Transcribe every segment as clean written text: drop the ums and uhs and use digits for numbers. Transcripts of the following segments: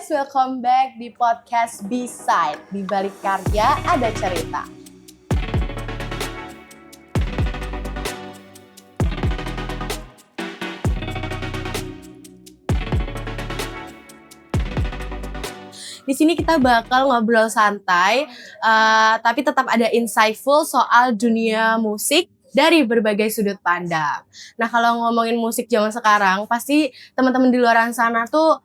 guys, welcome back di podcast B-Side. Di balik karya ada cerita. Di sini kita bakal ngobrol santai, tapi tetap ada insightful soal dunia musik dari berbagai sudut pandang. Nah, kalau ngomongin musik zaman sekarang, pasti teman-teman di luar sana tuh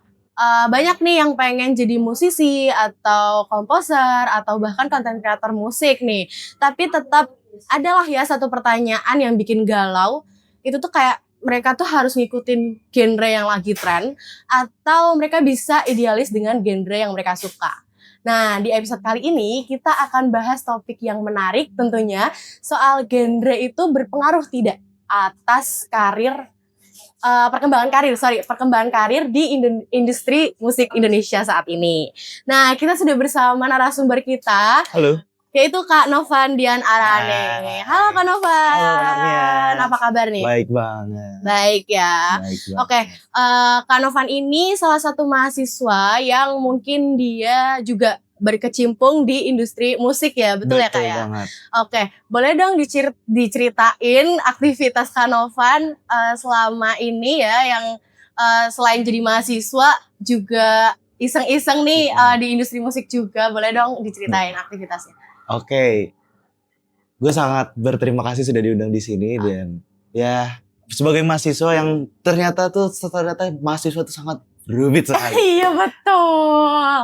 banyak nih yang pengen jadi musisi atau komposer atau bahkan content creator musik nih. Tapi tetap adalah ya satu pertanyaan yang bikin galau, itu tuh kayak mereka tuh harus ngikutin genre yang lagi tren atau mereka bisa idealis dengan genre yang mereka suka. Nah, di episode kali ini kita akan bahas topik yang menarik tentunya soal genre itu berpengaruh tidak atas perkembangan karir di industri musik Indonesia saat ini. Nah, kita sudah bersama narasumber kita. Halo. Yaitu Kak Novan Dian Arane. Halo Kak Novan. Halo, apa kabar nih? Baik banget. Baik ya. Oke, Kak Novan ini salah satu mahasiswa yang mungkin dia juga berkecimpung di industri musik ya, betul ya Kak ya? Banget. Oke, boleh dong diceritain aktivitas Kak Novan selama ini ya, yang selain jadi mahasiswa juga iseng-iseng nih di industri musik juga. Boleh dong diceritain aktivitasnya? Oke, gue sangat berterima kasih sudah diundang di sini dan ya sebagai mahasiswa yang ternyata mahasiswa itu sangat rumit sekali. Iya betul.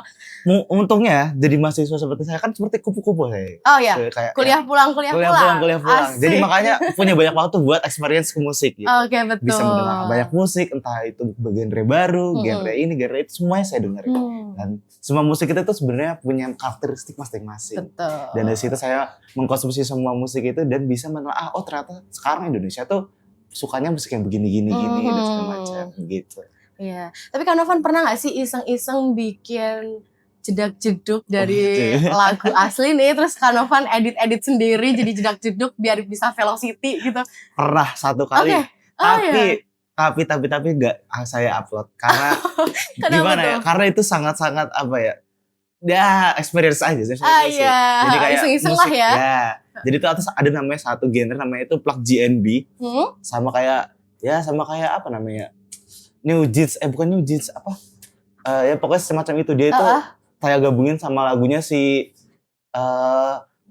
Untungnya jadi mahasiswa seperti saya kan seperti kupu-kupu saya. Oh iya, kayak kuliah pulang. Asik. Jadi makanya punya banyak waktu buat experience ke musik gitu. Oke, betul. Bisa mendengar banyak musik, entah itu genre baru, genre ini, genre itu, semuanya saya dengerin. Dan semua musik itu tuh sebenarnya punya karakteristik masing-masing. Betul. Dan dari situ saya mengkonsumsi semua musik itu dan bisa menelaah, oh ternyata sekarang Indonesia tuh sukanya musik yang begini dan segala macam gitu. Iya, tapi Kak Novan pernah gak sih iseng-iseng bikin jedak-jeduk dari lagu asli nih, terus Kak Novan edit sendiri jadi jedak-jeduk biar bisa velocity gitu? Pernah satu kali, tapi nggak saya upload karena gimana ya? Karena itu sangat apa ya experience aja sih. Iya. Jadi kayak iseng-iseng musik, lah ya. Jadi itu ada namanya satu genre namanya itu plug GNB, sama kayak apa namanya? New Jeans, bukan New Jeans, ya pokoknya semacam itu. Dia itu saya gabungin sama lagunya si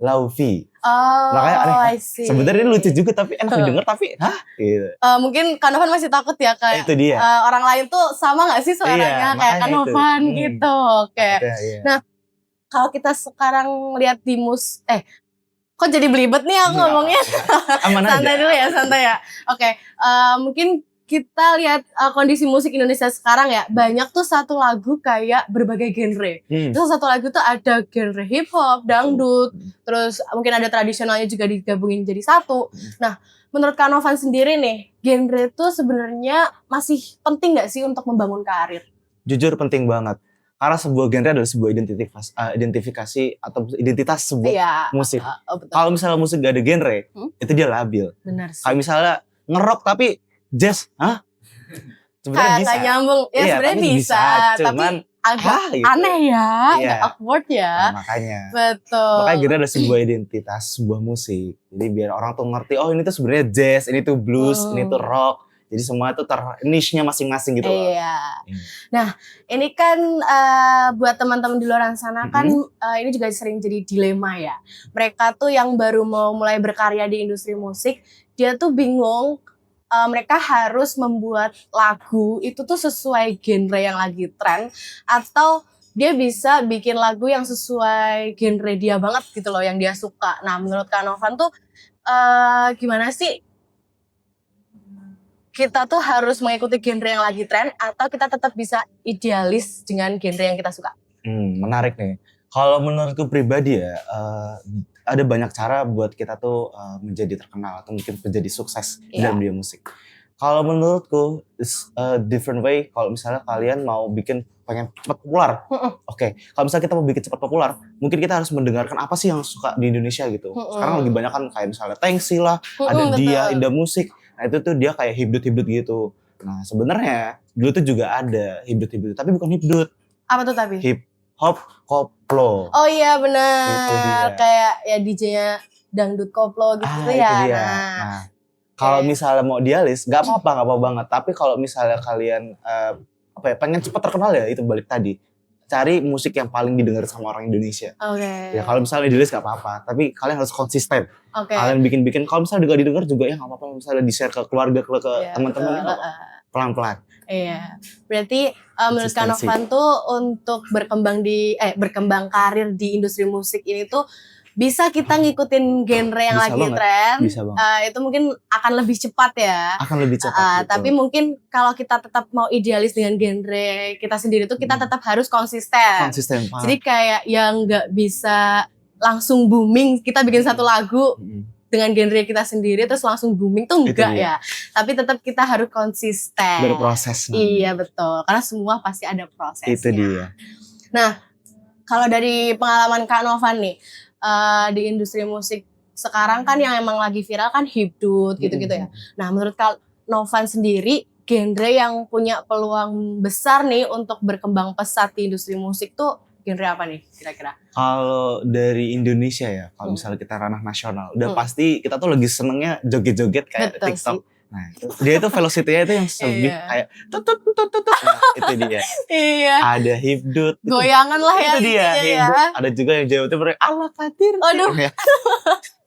Lauvi. Makanya aneh, sebenarnya lucu juga tapi enak didengar tapi gitu. Mungkin Kak Novan masih takut ya kayak itu dia. Orang lain tuh sama gak sih suaranya kayak Kak Novan gitu. Oke. Nah, kalau kita sekarang lihat di kok jadi belibet nih aku ngomongnya. Santai ya. Oke, mungkin kita lihat kondisi musik Indonesia sekarang ya, banyak tuh satu lagu kayak berbagai genre. Terus satu lagu tuh ada genre hip hop, dangdut, terus mungkin ada tradisionalnya juga digabungin jadi satu. Nah, menurut Kak Novan sendiri nih, genre tuh sebenarnya masih penting nggak sih untuk membangun karir? Jujur penting banget. Karena sebuah genre adalah sebuah identifikasi atau identitas sebuah musik. Kalau misalnya musik gak ada genre, itu dia labil. Benar sih. Kayak misalnya ngerok tapi jazz, sebenarnya bisa. Gak nyambung, ya sebenarnya bisa, cuman tapi agak aneh ya, agak awkward ya. Nah, makanya. Betul. Makanya genre ada sebuah identitas, sebuah musik. Jadi biar orang tuh ngerti, oh ini tuh sebenarnya jazz, ini tuh blues, ini tuh rock. Jadi semua itu niche-nya masing-masing gitu loh. Iya. Nah, ini kan buat teman-teman di luar sana kan ini juga sering jadi dilema ya. Mereka tuh yang baru mau mulai berkarya di industri musik, dia tuh bingung. Mereka harus membuat lagu itu tuh sesuai genre yang lagi tren atau dia bisa bikin lagu yang sesuai genre dia banget gitu loh, yang dia suka. Nah, menurut Kak Novan tuh gimana sih kita tuh harus mengikuti genre yang lagi tren atau kita tetap bisa idealis dengan genre yang kita suka? Menarik nih. Kalau menurutku pribadi ya, ada banyak cara buat kita tuh menjadi terkenal atau mungkin menjadi sukses dalam dunia musik. Kalau menurutku, it's a different way. Kalau misalnya kalian mau pengen cepat populer, oke. Kalau misalnya kita mau bikin cepat populer, mungkin kita harus mendengarkan apa sih yang suka di Indonesia gitu. Sekarang lagi banyak kan kayak misalnya Tengsi lah, ada dia, Indah Musik. Nah itu tuh dia kayak hibdut gitu. Nah sebenarnya dulu tuh juga ada hibdut, tapi bukan hibdut. Apa tuh tapi? Hip hop koplo. Oh iya Itu benar. dia. Kayak ya DJ-nya dangdut koplo gitu tuh Itu ya. dia. Nah, Nah, kalau oke. misalnya mau dialis, nggak apa-apa banget. Tapi kalau misalnya kalian pengen cepat terkenal ya, itu balik tadi. Cari musik yang paling didengar sama orang Indonesia. Oke. Ya kalau misalnya dialis nggak apa-apa, tapi kalian harus konsisten. Oke. Kalian bikin-bikin. Kalau misalnya juga didengar juga ya nggak apa-apa. Misalnya di share ke keluarga, ke Iya, teman-teman, betul. nggak apa-apa. Pelan-pelan. Iya. Berarti menurut Kak Konsistensi. Novan tuh untuk berkembang karir di industri musik ini tuh bisa kita ngikutin genre yang Bisa lagi banget, tren. bisa banget. Itu mungkin akan lebih cepat ya. Akan lebih cepat. gitu. Tapi mungkin kalau kita tetap mau idealis dengan genre kita sendiri tuh kita tetap harus konsisten. Konsisten. Jadi kayak yang nggak bisa langsung booming kita bikin satu lagu dengan genre kita sendiri terus langsung booming tuh Itu enggak dia. ya. Tapi tetap kita harus konsisten. Berproses. Iya betul. Karena semua pasti ada prosesnya. Itu dia. Kalau dari pengalaman Kak Novan nih di industri musik sekarang kan yang emang lagi viral kan hipdut gitu-gitu ya. Nah menurut Kak Novan sendiri genre yang punya peluang besar nih untuk berkembang pesat di industri musik tuh genre apa nih kira-kira? Kalau dari Indonesia ya, kalau misalnya kita ranah nasional, udah pasti kita tuh lagi senengnya joget-joget kayak Betul TikTok. sih. Nah, dia itu velocity-nya itu yang lebih Iya. kayak tutut. Nah, itu dia. Iya. Ada hipdut. Goyangan lah ya. Itu dia. intinya ya. Hipdut. Ada juga yang Jawa Timur ala katir. Aduh. Ya.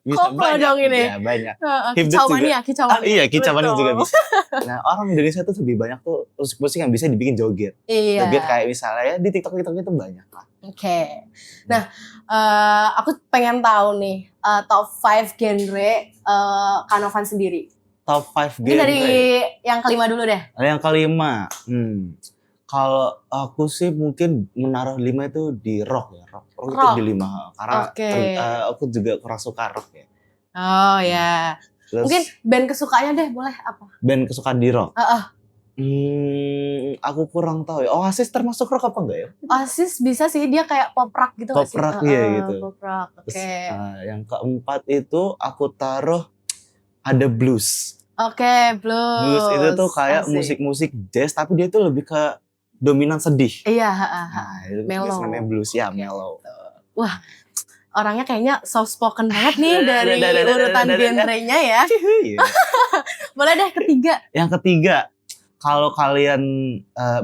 Bisa Koplo banyak. dong ini. Ya, banyak. Kicau Hipdut juga. mania, kicau mania. Iya, kicau mania Betul. juga bisa. Nah, orang Indonesia tuh lebih banyak tuh musik-musik yang bisa dibikin joget. Iya. Joget kayak misalnya ya di TikTok itu banyak lah. Oke. Nah, aku pengen tahu nih top 5 genre Kak Novan sendiri. Top 5 Mungkin genre. dari yang kelima dulu deh. Yang kelima, kalau aku sih mungkin menaruh 5 itu di rock ya, rock itu Rock. di 5 karena Oke. aku juga kurang suka rock ya. Oh ya. Terus Mungkin band kesukaannya deh, boleh apa? band kesukaan di rock. Heeh. Aku kurang tahu ya. Oasis termasuk rock apa enggak ya? Oasis bisa sih, dia kayak pop rock gitu Pop nggak sih? rock, iya, Heeh, gitu. Pop rock. Oke. Terus yang keempat itu aku taruh ada blues. Oke, blues. Blues itu tuh kayak Asik. musik-musik jazz tapi dia tuh lebih ke dominan sedih. Iya, heeh. Nah, itu Mellow. namanya blues ya, mellow. Wah, orangnya kayaknya soft spoken banget nih dari urutan genrenya ya. Iya. Boleh deh ketiga. Yang ketiga, kalau kalian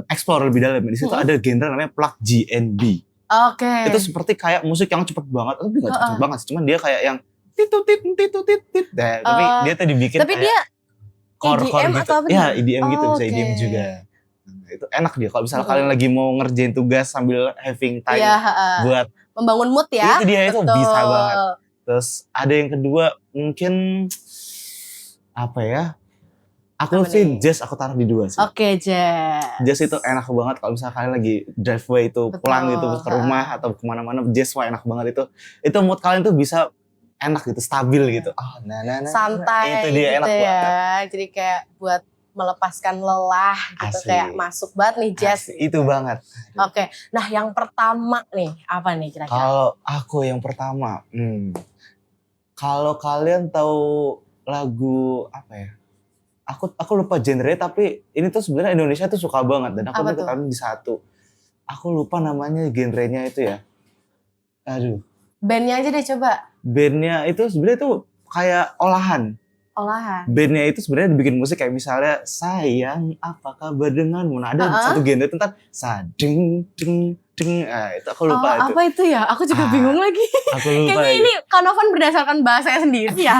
explore lebih dalam, di situ ada genre namanya plug GNB. Oke. Itu seperti kayak musik yang cepet banget, tapi nggak cepet banget sih, cuman dia kayak yang titutit. Nah, tapi dia tuh dibikin tapi kayak dia core EDM gitu. atau apa Ya, nih? EDM gitu, bisa Oke. EDM juga. Nah, itu enak dia. Kalau misalnya kalian lagi mau ngerjain tugas sambil having time Iya, heeh. buat Membangun mood ya. itu dia, itu Betul. bisa banget. Terus ada yang kedua mungkin apa ya? Aku Apa sih nih? jazz aku taruh di 2 sih. Oke, jazz. Jazz itu enak banget kalau misalnya kalian lagi driveway itu Betul, pulang gitu ke rumah atau kemana-mana, jazz wah enak banget itu. Itu mood kalian tuh bisa enak gitu, stabil gitu. Oh, Santai itu dia gitu enak ya. banget. Jadi kayak buat melepaskan lelah gitu. Asik. Kayak masuk banget nih jazz. Asik, itu banget. Oke. Nah, yang pertama nih apa nih kira-kira? Kalau aku yang pertama, kalau kalian tahu lagu apa ya? Aku lupa genre tapi ini tuh sebenarnya Indonesia tuh suka banget dan aku Apa tuh? ketahuan di satu. Aku lupa namanya genrenya itu ya. Aduh, Bandnya aja deh coba. bandnya itu sebenarnya tuh kayak olahan. Olahan. Bandnya itu sebenarnya bikin musik kayak misalnya sayang apa kabar denganmu. Nah, ada satu genre tentang sading ding ding. Itu aku lupa itu. Apa itu ya? Aku juga bingung lagi. Aku lupa. Kayaknya ini Kak Novan berdasarkan bahasanya sendiri ya.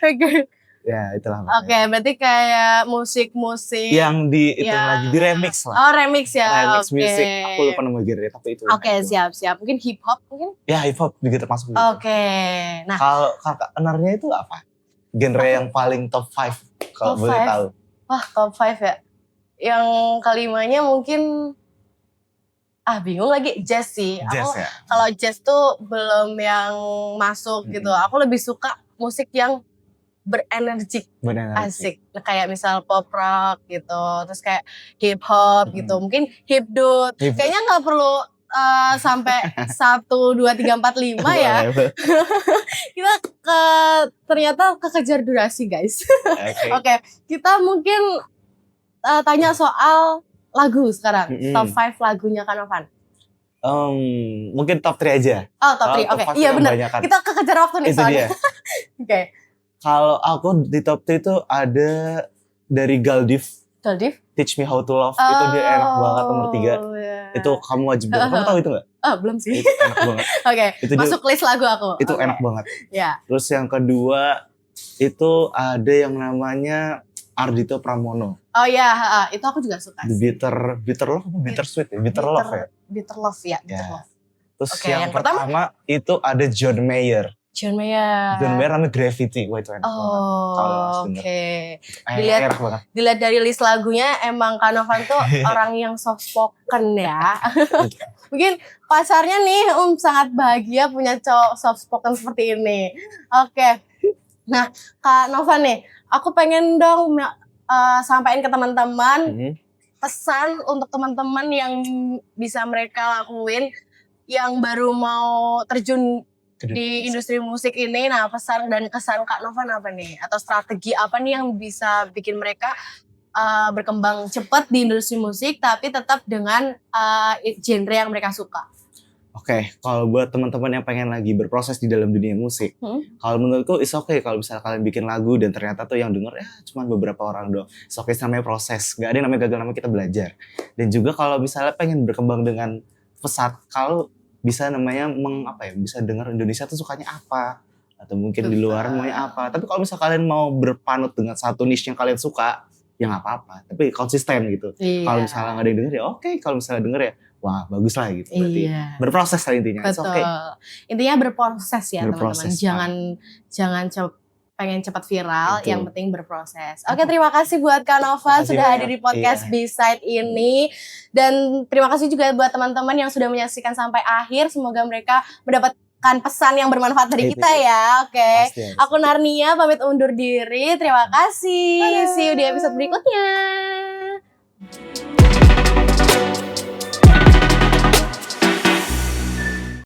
Oke. Ya, itulah. Oke, berarti kayak musik-musik Yang di itu Ya. lagi di remix lah. Oh, remix ya. Remix Oke. music. Aku lupa nama genre tapi itu. Oke, itu. siap-siap. Mungkin hip hop mungkin? Ya, hip hop juga termasuk gitu. Oke. Nah, Kalau kakak Enarnya itu apa? Genre yang paling top 5 kalau Top boleh five? tahu. wah top 5 ya. Yang kelimanya mungkin bingung lagi jazz sih. Jazz Aku ya. kalau jazz tuh belum yang masuk gitu. Aku lebih suka musik yang berenergi, Benar. asik. Nah, kayak misal pop rock gitu, terus kayak hip hop gitu. Mungkin hipdut. Hip- Kayaknya nggak perlu sampai 1, 2, 3, 4, 5 ya. Kita ternyata kekejar durasi guys. Oke. Oke, kita mungkin tanya soal lagu sekarang. Mm-mm. Top 5 lagunya Kak Novan. Mungkin top 3 aja. Oh, top 3. Top Oke. 5 Iya kan benar. banyakan. Kita kekejar waktu nih Itu soalnya. dia. Oke. Kalau aku di top 3 itu ada dari Galdiv, Galdiv? Teach Me How to Love. Itu dia enak banget nomor 3. Iya. Itu kamu wajib denger. Kamu tahu itu gak? Belum sih. Itu enak banget. Oke. Itu Masuk list lagu aku. Itu Oke. enak banget. Ya. Terus yang kedua itu ada yang namanya Ardhito Pramono. Oh iya, itu aku juga suka. The Bitter Love apa Bitter Sweet ya? Bitter Love ya? Bitter Love ya, Bitter Ya. Love. Terus Oke, yang pertama itu ada John Mayer. John Mayer. John Mayer namanya Gravity. Wah itu enak banget. Kalau Oh, harus denger. oke. Dilihat- Enak banget. Dilihat dari list lagunya, emang Kak Novan tuh orang yang soft spoken ya. Mungkin pacarnya nih sangat bahagia punya cowok soft spoken seperti ini. Oke. Nah, Kak Novan nih, aku pengen dong sampaikan ke teman-teman Mhm. pesan untuk teman-teman yang bisa mereka lakuin yang baru mau terjun di industri musik ini. Nah, pesan dan kesan Kak Novan apa nih? Atau strategi apa nih yang bisa bikin mereka berkembang cepat di industri musik tapi tetap dengan genre yang mereka suka? Oke, kalau buat teman-teman yang pengen lagi berproses di dalam dunia musik, kalau menurutku is okay kalau misalnya kalian bikin lagu dan ternyata tuh yang denger ya cuma beberapa orang doang. Is okay, namanya proses, nggak ada yang namanya gagal, namanya kita belajar. Dan juga kalau misalnya pengen berkembang dengan pesat, kalau bisa namanya bisa dengar Indonesia tuh sukanya apa, atau mungkin di luar maunya apa. Tapi kalau misalnya kalian mau berpanut dengan satu niche yang kalian suka, ya nggak apa-apa. Tapi konsisten gitu. Iya. Kalau misalnya nggak ada yang denger ya oke. Kalau misalnya denger ya wah bagus lah gitu. Berarti Iya. berproses lah intinya. It's Betul. okay. Intinya berproses ya Berproses, teman-teman. Jangan pengen cepat viral, Betul. yang penting berproses. Oke, terima kasih buat Kak Novan Terima kasih sudah hadir banyak. di podcast Iya. B-Side ini. Dan terima kasih juga buat teman-teman yang sudah menyaksikan sampai akhir. Semoga mereka mendapatkan pesan yang bermanfaat dari Itu. kita ya. Oke. Pasti harus. Aku Narnia pamit undur diri. Terima kasih. See you di episode berikutnya.